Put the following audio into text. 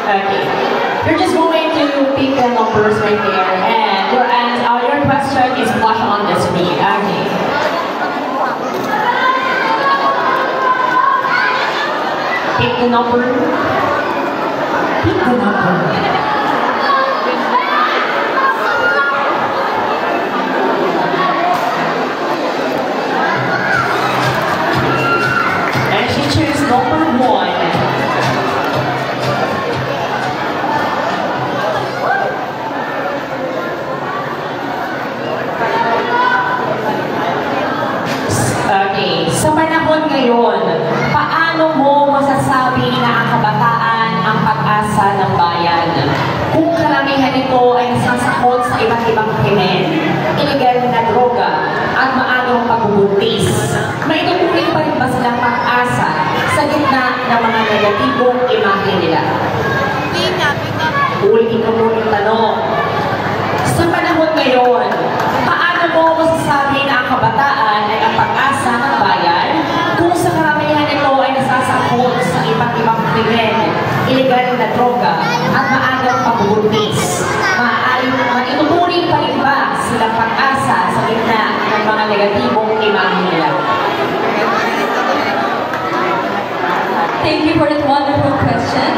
Okay. You're just going to pick the numbers right there, and your question is flash on the screen. Okay. Pick the number. Pick the number. Number 1. Okay, sa panahon ngayon, paano mo masasabi na ang kabataan ang pag-asa ng bayan? Kung karamihan nito ay nasasakot sa iba't ibang krimen, illegal na droga, at maagang pagbubuntis, maituturing pa rin ba silang pag-asa sa gitna ng mga negatibong imahe nila? Ulitin ko po yung tanong. Sa panahon ngayon, paano mo masasabi na ang kabataan ay ang pag-asa ng bayan kung sa karamihan nito ay nasasakot sa iba't ibang krimen, illegal na droga, at maagang pagbubuntis? Maituturing pa rin ba silang pag-asa sa gitna ng mga negatibong imahe nila? Thank you for that wonderful question.